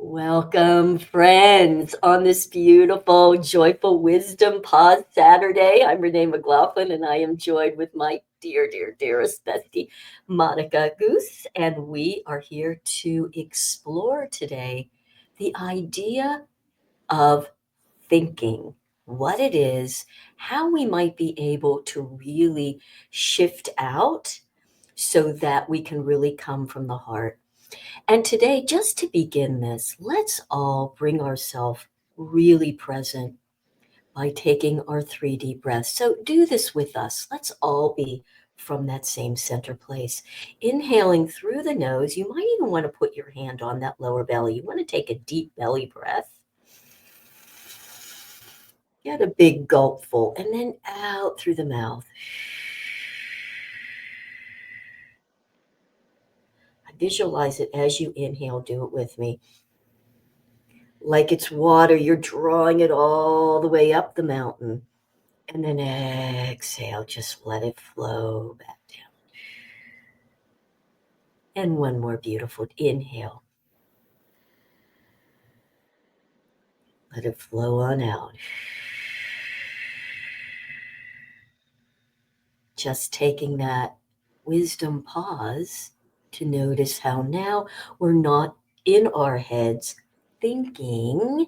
Welcome, friends, on this beautiful, joyful Wisdom Pause Saturday. I'm Renee McLaughlin, and I am joined with my dear, dear, dearest bestie, Monica Goose. And we are here to explore today the idea of thinking, what it is, how we might be able to really shift out so that we can really come from the heart. And today, just to begin this, let's all bring ourselves really present by taking our 3D breaths. So do this with us. Let's all be from that same center place. Inhaling through the nose, you might even want to put your hand on that lower belly. You want to take a deep belly breath. Get a big gulp full, and then out through the mouth. Visualize it as you inhale. Do it with me. Like it's water, you're drawing it all the way up the mountain. And then exhale, just let it flow back down. And one more beautiful inhale. Let it flow on out. Just taking that wisdom pause to notice how now we're not in our heads thinking.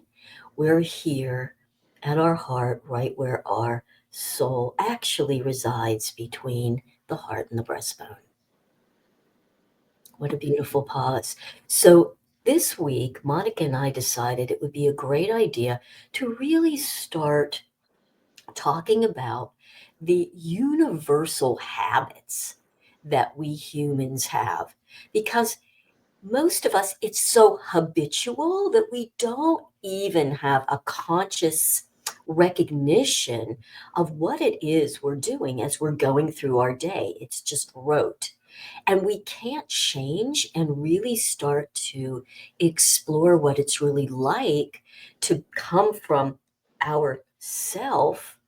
We're here at our heart, right where our soul actually resides between the heart and the breastbone. What a beautiful pause. So this week, Monica and I decided it would be a great idea to really start talking about the universal habits that we humans have. Because most of us, it's so habitual that we don't even have a conscious recognition of what it is we're doing as we're going through our day. It's just rote. And we can't change and really start to explore what it's really like to come from our self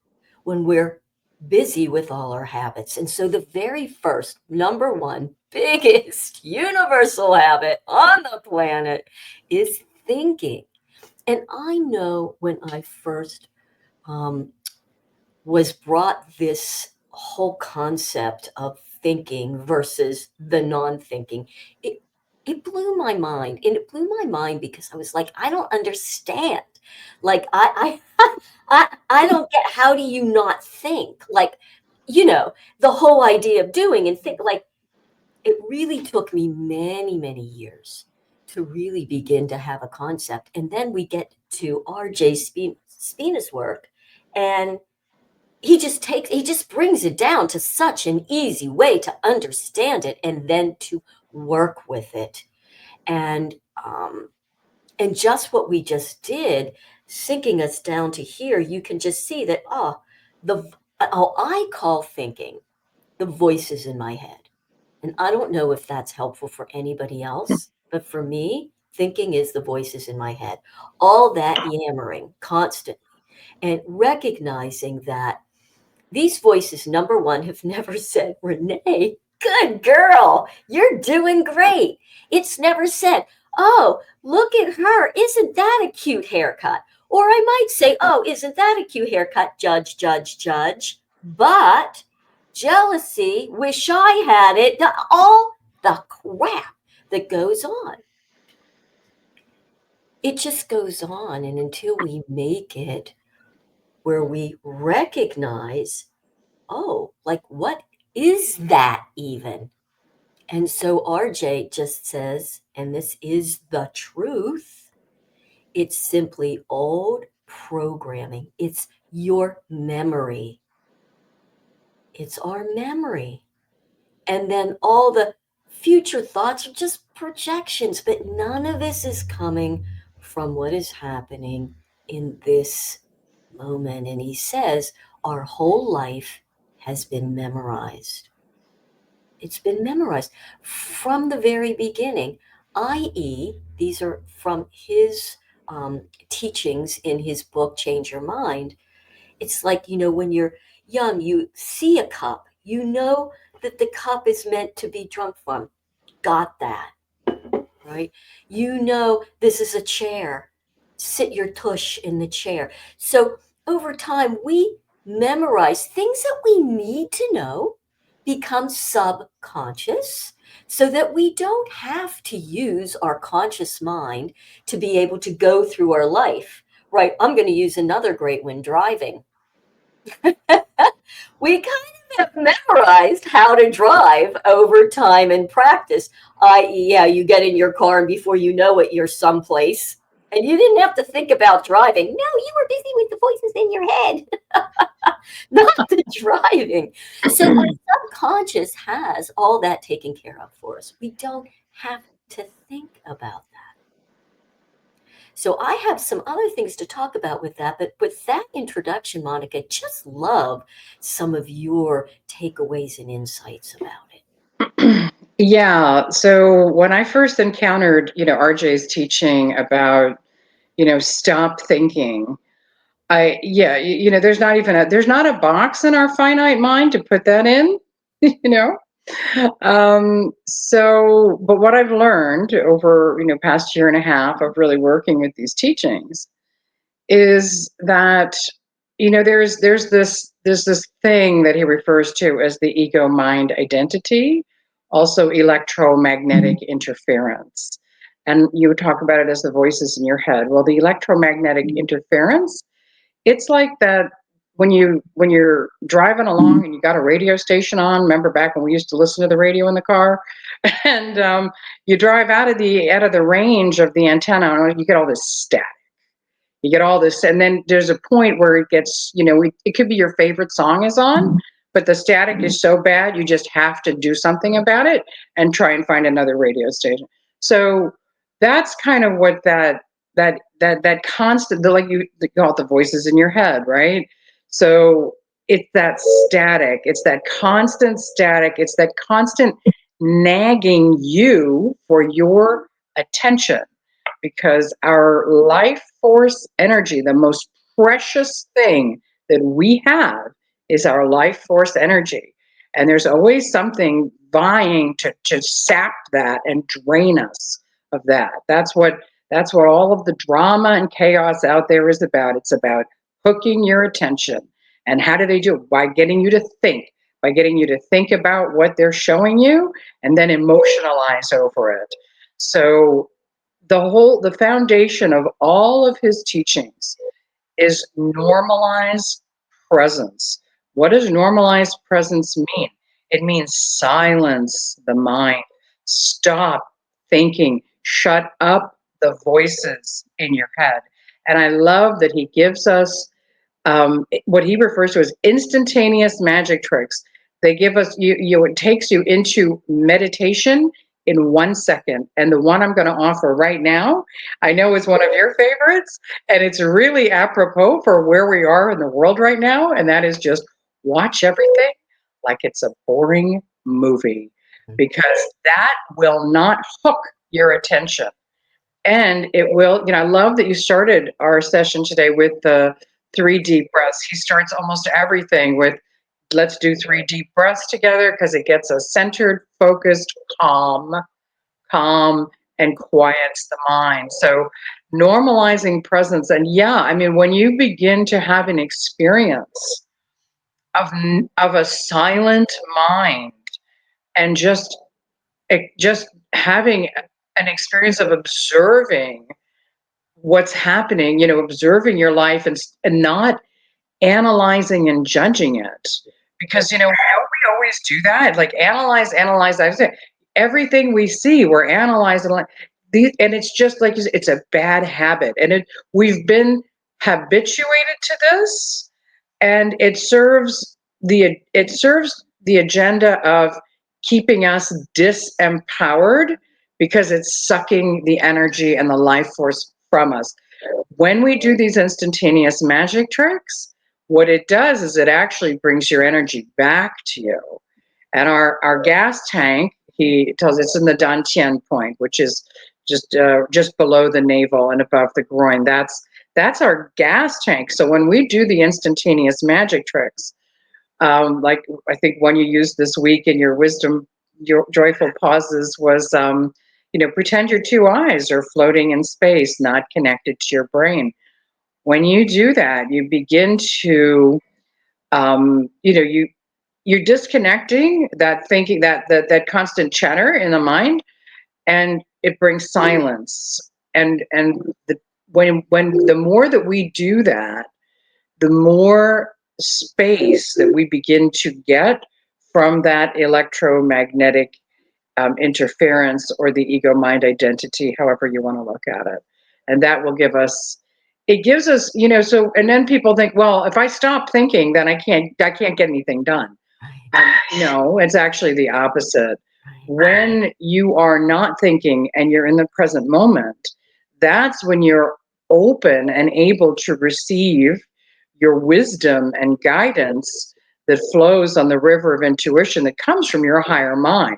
when we're busy with all our habits. And so the very first, number one, biggest universal habit on the planet is thinking. And I know when I first um, was brought this whole concept of thinking versus the non-thinking, it it blew my mind. And it blew my mind because I was like, I don't understand. Like I don't get, how do you not think? Like, the whole idea of doing and think, like, it really took me many, many years to really begin to have a concept. And then we get to RJ Spina's work, and he just brings it down to such an easy way to understand it and then to work with it. And um and just what we just did, sinking us down to here, you can just see that, the I call thinking the voices in my head. And I don't know if that's helpful for anybody else, but for me, thinking is the voices in my head. All that yammering constantly, and recognizing that these voices, number one, have never said, Renee, good girl, you're doing great. It's never said, oh, look at her. Isn't that a cute haircut? Or I might say, oh, isn't that a cute haircut? Judge, judge, judge. But jealousy, wish I had it, all the crap that goes on. It just goes on. And until we make it where we recognize, oh, like what is that even? And so RJ just says, and this is the truth, it's simply old programming. It's your memory. It's our memory. And then all the future thoughts are just projections, but none of this is coming from what is happening in this moment. And he says, our whole life has been memorized. It's been memorized from the very beginning, i.e., these are from his teachings in his book, Change Your Mind. It's like, when you're young, you see a cup, you know that the cup is meant to be drunk from. Got that. right? You know, this is a chair. Sit your tush in the chair. So over time, we memorize things that we need to know, become subconscious, so that we don't have to use our conscious mind to be able to go through our life, right? I'm going to use another great one, driving. We kind of have memorized how to drive over time and practice, i.e., yeah, you get in your car and before you know it, you're someplace. And you didn't have to think about driving. No, you were busy with the voices in your head, not the driving. So our subconscious has all that taken care of for us. We don't have to think about that. So I have some other things to talk about with that, but with that introduction, Monica, just love some of your takeaways and insights about it. Yeah. So when I first encountered, RJ's teaching about, stop thinking, there's not a box in our finite mind to put that in, you know. But what I've learned over, past year and a half of really working with these teachings is that there's this thing that he refers to as the ego mind identity, also electromagnetic interference, and you would talk about it as the voices in your head. Well, the electromagnetic interference, it's like that when you're driving along and you got a radio station on. Remember back when we used to listen to the radio in the car, and you drive out of the range of the antenna, and you get all this static. You get all this, and then there's a point where it gets, it could be your favorite song is on, but the static is so bad, you just have to do something about it and try and find another radio station. So that's kind of what that constant, like you call it the voices in your head, right? So it's that static, it's that constant static, it's that constant nagging you for your attention, because our life force energy, the most precious thing that we have, is our life force energy. And there's always something vying to sap that and drain us of that. That's what all of the drama and chaos out there is about. It's about hooking your attention. And how do they do it? By getting you to think, by getting you to think about what they're showing you and then emotionalize over it. So the foundation of all of his teachings is normalized presence. What does normalized presence mean? It means silence the mind, stop thinking, shut up the voices in your head. And I love that he gives us what he refers to as instantaneous magic tricks. They give us it takes you into meditation in 1 second. And the one I'm going to offer right now, I know is one of your favorites, and it's really apropos for where we are in the world right now. And that is just watch everything like it's a boring movie, because that will not hook your attention. And it will, I love that you started our session today with the 3 deep breaths. He starts almost everything with, let's do 3 deep breaths together, because it gets us centered, focused, calm, and quiets the mind. So normalizing presence. And yeah, I mean, when you begin to have an experience of, of a silent mind, and just having an experience of observing what's happening, observing your life, and not analyzing and judging it. Because, we always do that, like analyze. I say everything we see, we're analyzing. And it's just like it's a bad habit. And we've been habituated to this, and it serves the agenda of keeping us disempowered, because it's sucking the energy and the life force from us. When we do these instantaneous magic tricks, what it does is it actually brings your energy back to you. And our gas tank, he tells us, it's in the dantian point, which is just below the navel and above the groin. That's our gas tank. So when we do the instantaneous magic tricks, like I think one you used this week in your wisdom, your joyful pauses was, pretend your two eyes are floating in space, not connected to your brain. When you do that, you begin to, you're disconnecting that thinking, that constant chatter in the mind, and it brings silence. And the, when the more that we do that, the more space that we begin to get from that electromagnetic interference, or the ego mind identity, however you want to look at it. And that will give us, it gives us, so, and then people think, well, if I stop thinking, then I can't get anything done. Right. No, it's actually the opposite. Right. When you are not thinking and you're in the present moment, that's when you're open and able to receive your wisdom and guidance that flows on the river of intuition that comes from your higher mind.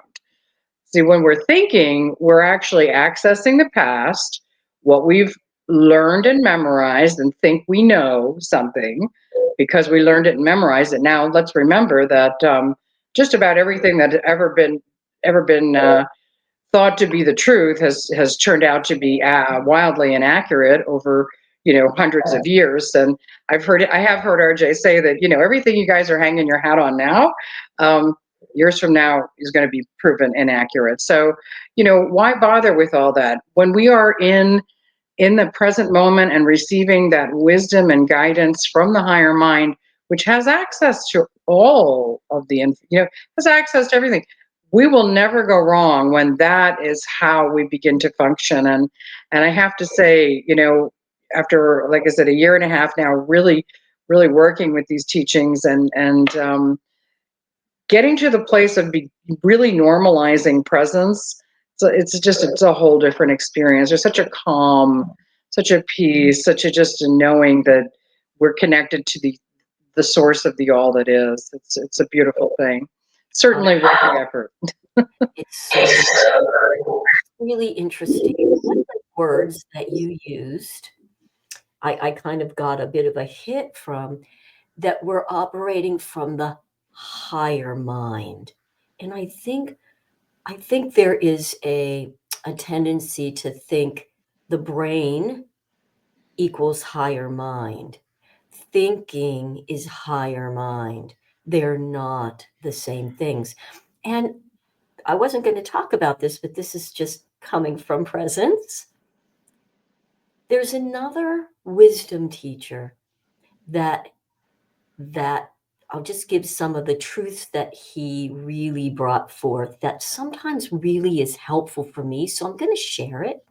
See, when we're thinking, we're actually accessing the past, what we've learned and memorized, and think we know something because we learned it and memorized it. Now, let's remember that just about everything that ever been thought to be the truth has turned out to be wildly inaccurate over hundreds of years. And I have heard RJ say that everything you guys are hanging your hat on now, um, years from now is going to be proven inaccurate. So why bother with all that when we are in the present moment and receiving that wisdom and guidance from the higher mind, which has access to all of has access to everything. We will never go wrong when that is how we begin to function. And I have to say, after, like I said, a year and a half now, really, really working with these teachings, and getting to the place of really normalizing presence. So it's a whole different experience. There's such a calm, such a peace, such a just a knowing that we're connected to the source of the all that is. It's a beautiful thing. Certainly worth the effort. It's so really interesting. One of the words that you used, I kind of got a bit of a hit from, that we're operating from the higher mind. And I think there is a tendency to think the brain equals higher mind. Thinking is higher mind. They're not the same things. And I wasn't going to talk about this, but this is just coming from presence. There's another wisdom teacher that that I'll just give some of the truths that he really brought forth that sometimes really is helpful for me. So I'm going to share it.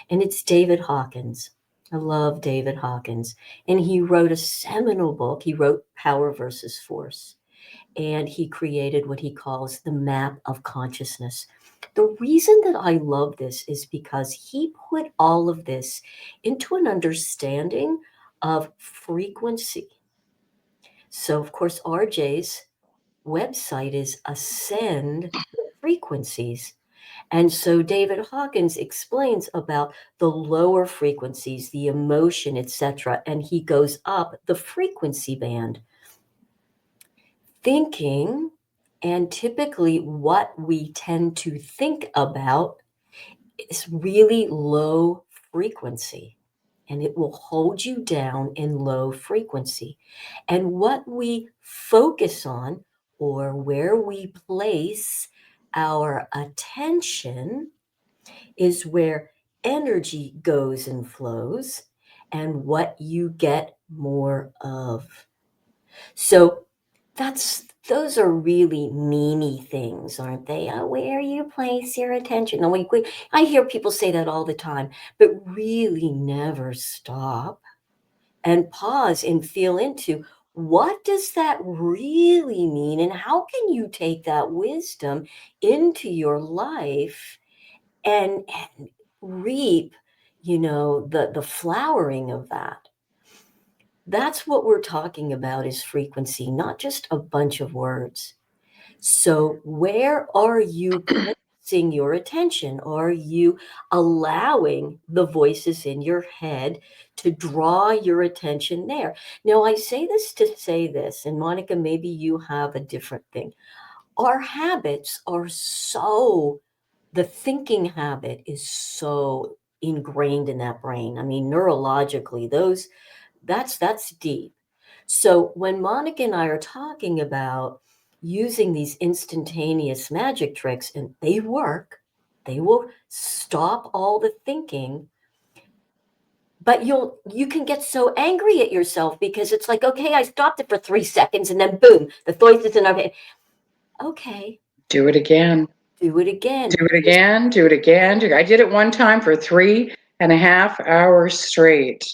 And it's David Hawkins. I love David Hawkins. And he wrote a seminal book. He wrote Power versus Force. And he created what he calls the map of consciousness. The reason that I love this is because he put all of this into an understanding of frequency. So, of course, RJ's website is Ascend Frequencies. And so David Hawkins explains about the lower frequencies, the emotion, etc. And he goes up the frequency band. Thinking, and typically what we tend to think about, is really low frequency. And it will hold you down in low frequency. And what we focus on, or where we place our attention, is where energy goes and flows, and what you get more of. So those are really meany things, aren't they? Where you place your attention. No, I hear people say that all the time, but really never stop and pause and feel into, what does that really mean, and how can you take that wisdom into your life and reap, the flowering of that. That's what we're talking about, is frequency, not just a bunch of words. So where are you placing your attention? Are you allowing the voices in your head to draw your attention there? Now, I say this to say this, and Monica, maybe you have a different thing. Our habits are so the thinking habit is so ingrained in that brain. I mean, neurologically, that's deep. So when Monica and I are talking about using these instantaneous magic tricks, and they work, they will stop all the thinking, but you can get so angry at yourself because it's like, okay, I stopped it for 3 seconds and then boom, the voice is in our head. Okay, Do it again. do it again. Do it again. Do it again. I did it one time for 3.5 hours straight.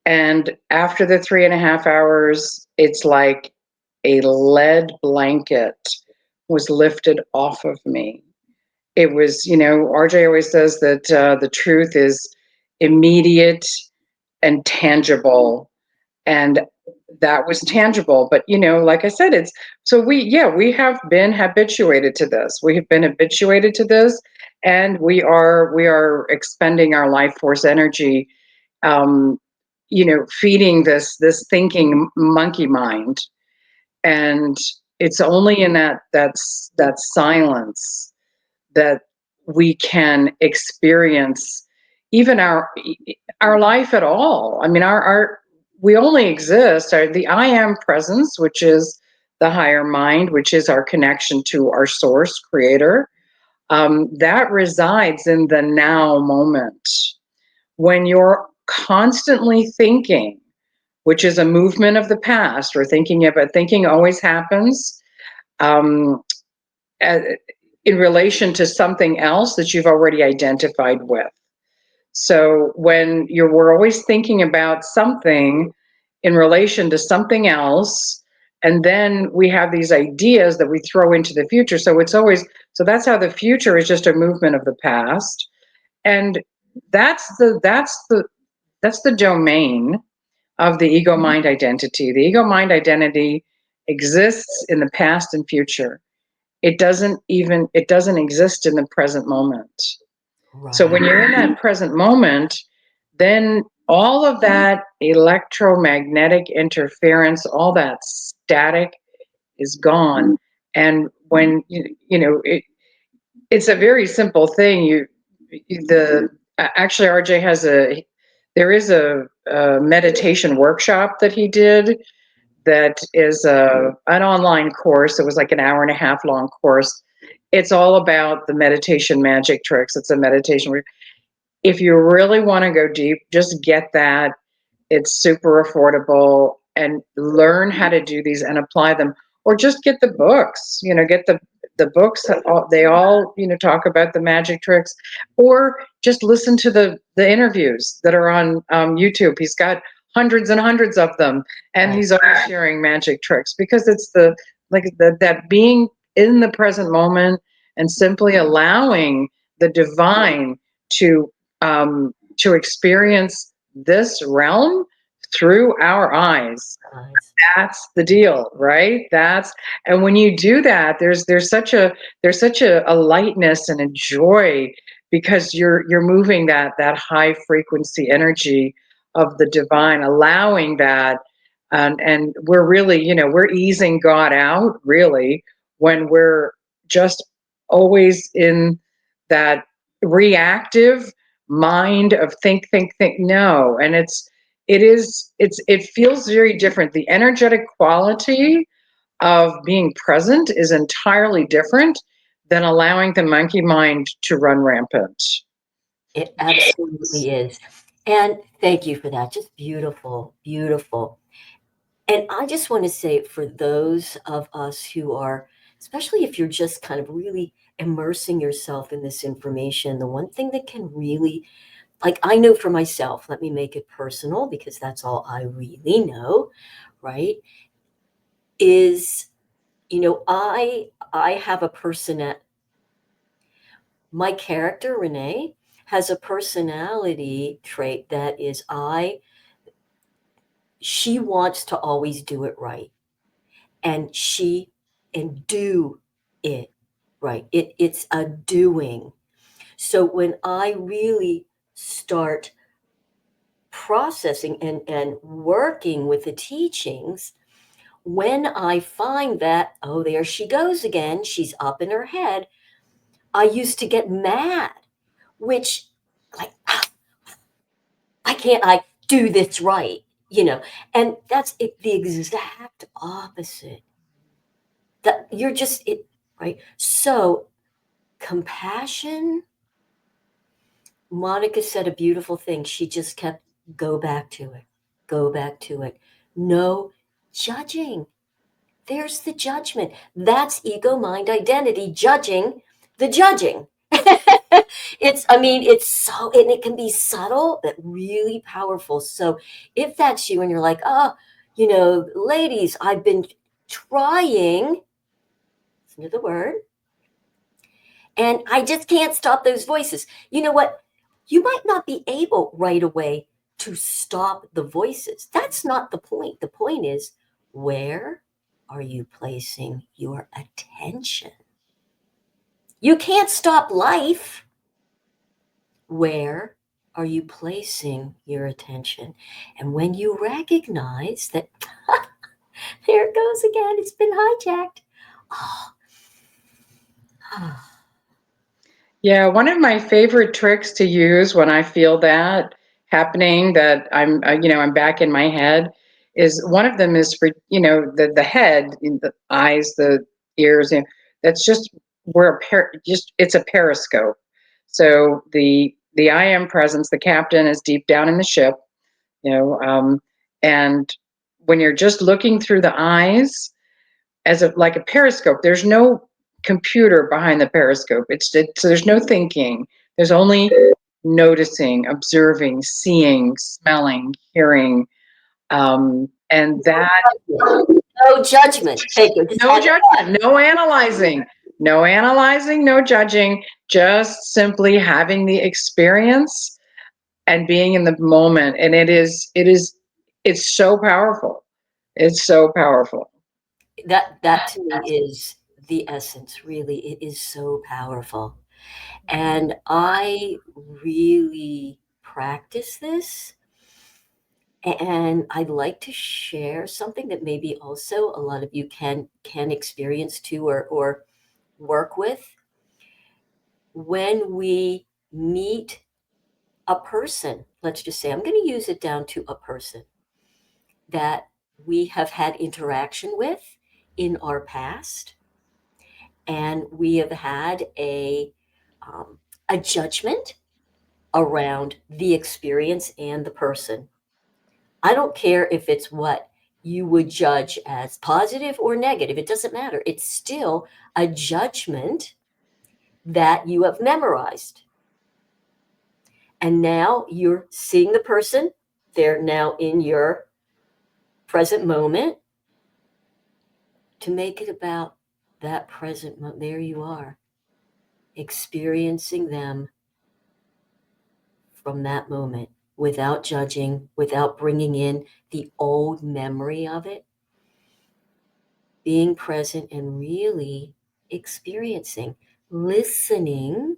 And after the 3.5 hours, it's like a lead blanket was lifted off of me. It was, RJ always says that the truth is immediate and tangible. And that was tangible. But, like I said, it's so we have been habituated to this. We have been habituated to this, and we are expending our life force energy, um, feeding this thinking monkey mind. And it's only in that silence that we can experience even our life at all. I mean, our we only exist, the I am presence, which is the higher mind, which is our connection to our source creator, that resides in the now moment. When you're constantly thinking, which is a movement of the past, or thinking always happens, um, uh, in relation to something else that you've already identified with. So when we're always thinking about something in relation to something else, and then we have these ideas that we throw into the future. So that's how the future is just a movement of the past. And that's the domain of the ego mind identity. The ego mind identity exists in the past and future. It doesn't exist in the present moment. So Right. when you're in that present moment, then all of that electromagnetic interference, all that static is gone. And when it's a very simple thing. The actually RJ there is a meditation workshop that he did, that is an online course. It was like an hour and a half long course. It's all about the meditation magic tricks. It's a meditation. If you really want to go deep, just get that. It's super affordable, and learn how to do these and apply them. Or just get the books, get the books. They all, talk about the magic tricks. Or just listen to the interviews that are on YouTube. He's got hundreds and hundreds of them, and Right. he's always sharing magic tricks, because it's that being in the present moment and simply allowing the divine to experience this realm through our eyes. Eyes. That's the deal, right? And when you do that, there's such a lightness and a joy, because you're moving that high frequency energy of the divine, allowing that. And we're really, we're easing God out, really, when we're just always in that reactive mind of think. No. And it feels very different. The energetic quality of being present is entirely different than allowing the monkey mind to run rampant. It absolutely is. And thank you for that. Just beautiful, beautiful. And I just want to say, for those of us who are, especially if you're just kind of really immersing yourself in this information, the one thing that can really, like, I know for myself, let me make it personal because that's all I really know, right? Is, I have a my character, Renee, has a personality trait that is she wants to always do it right. And do it right. It's a doing. So when I really start processing and working with the teachings, when I find that, oh, there she goes again, she's up in her head, I used to get mad, which, like, why can't I do this right? You know, and that's it, the exact opposite. That you're just it, right? So compassion, Monica said a beautiful thing. She just kept, go back to it, go back to it. No judging. There's the judgment. That's ego, mind, identity, judging the judging. It's, I mean, it's so, and it can be subtle, but really powerful. So if that's you and you're like, oh, ladies, I've been trying, listen to the word, and I just can't stop those voices. You know what? You might not be able right away to stop the voices. That's not the point. The point is, where are you placing your attention? You can't stop life. Where are you placing your attention? And when you recognize that, there it goes again, it's been hijacked. Oh, Yeah, one of my favorite tricks to use when I feel that happening, that I'm back in my head, is one of them is for, the head, the eyes, the ears, that's just where just it's a periscope. So the I am presence, the captain is deep down in the ship, you know, um, and when you're just looking through the eyes, as a like a periscope. There's no computer behind the periscope. So there's no thinking. There's only noticing, observing, seeing, smelling, hearing, and that no judgment. Thank you. Just no judgment, no analyzing, no analyzing, no judging. Just simply having the experience and being in the moment. And it's so powerful. It's so powerful. that to me is the essence, really. It is so powerful. And I really practice this. And I'd like to share something that maybe also a lot of you can experience too, or work with. When we meet a person, let's just say, I'm going to use it down to a person that we have had interaction with in our past, and we have had a judgment around the experience and the person. I don't care if it's what you would judge as positive or negative, it doesn't matter. It's still a judgment that you have memorized. And now you're seeing the person, they're now in your present moment, to make it about that present moment. There you are, experiencing them from that moment without judging, without bringing in the old memory of it, being present and really experiencing, listening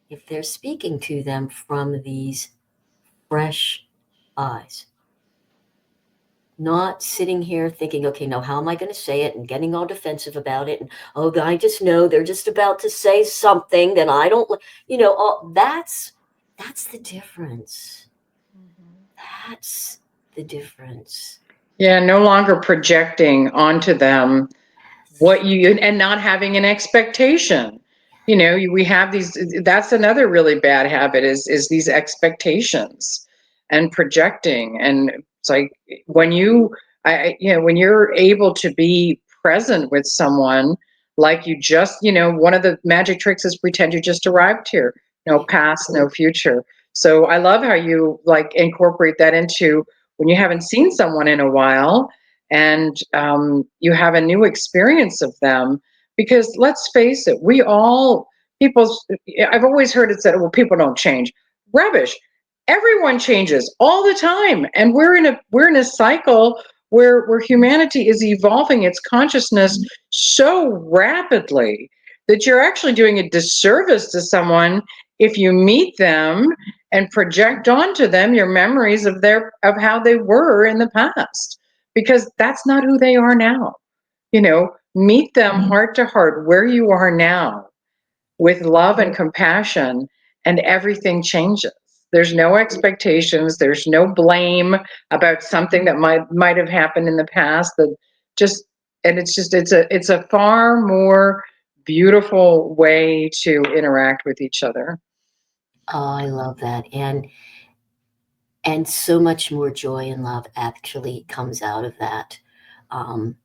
if they're speaking to them from these fresh eyes. Not sitting here thinking, okay, now how am I going to say it, and getting all defensive about it, and oh, I just know they're just about to say something that I don't, all that's the difference. That's the difference. Yeah, no longer projecting onto them what you, and not having an expectation. We have these, that's another really bad habit, is these expectations and projecting. And it's like, when when you're able to be present with someone, like you just, one of the magic tricks is pretend you just arrived here. No past, no future. So I love how you like incorporate that into when you haven't seen someone in a while, and you have a new experience of them. Because let's face it, people, I've always heard it said, well, people don't change. Rubbish. Everyone changes all the time, and we're in a cycle where humanity is evolving its consciousness so rapidly that you're actually doing a disservice to someone if you meet them and project onto them your memories of how they were in the past, because that's not who they are now. Meet them heart to heart where you are now, with love and compassion, and everything changes. There's no expectations, there's no blame about something that might have happened in the past, that just and it's a far more beautiful way to interact with each other. Oh, I love that. And so much more joy and love actually comes out of that. Um,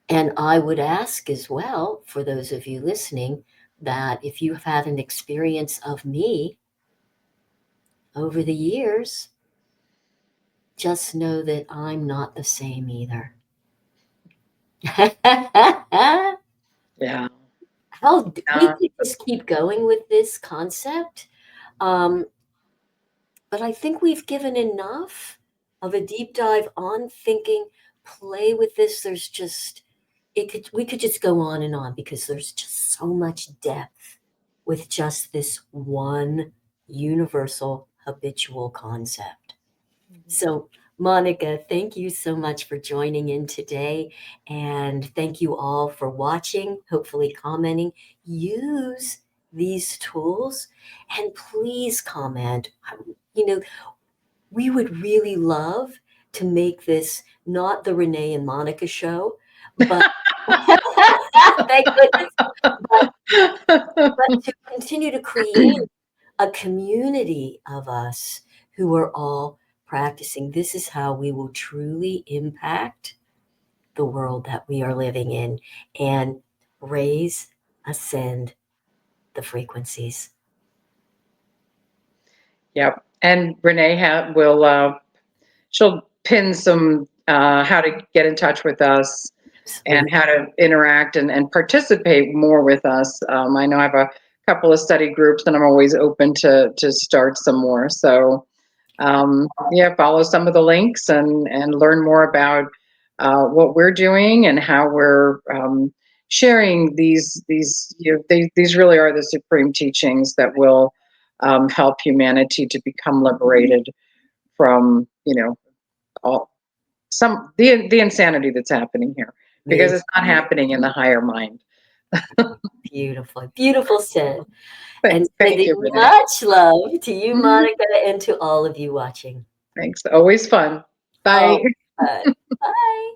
and I would ask as well, for those of you listening, that if you've had an experience of me over the years, just know that I'm not the same either. Yeah. We Yeah. could just keep going with this concept, um, but I think we've given enough of a deep dive on thinking. Play with this. There's just we could just go on and on because there's just so much depth with just this one universal habitual concept. So, Monica, thank you so much for joining in today. And thank you all for watching, hopefully commenting. Use these tools and please comment. You know, we would really love to make this not the Renee and Monica show, but thank goodness, but, but to continue to create a community of us who are all practicing. This is how we will truly impact the world that we are living in and raise, ascend the frequencies. Yep. And Renee will she'll pin some how to get in touch with us and Absolutely. how to interact and participate more with us. I know I have a couple of study groups, and I'm always open to start some more. So yeah, follow some of the links and learn more about what we're doing and how we're sharing these these really are the supreme teachings that will help humanity to become liberated from all the insanity that's happening here, because it's not happening in the higher mind. Beautiful, beautiful said. And Thank sending you, Renee. much love to you, Monica, and to all of you watching. Thanks. Always fun. Bye. Oh, bye.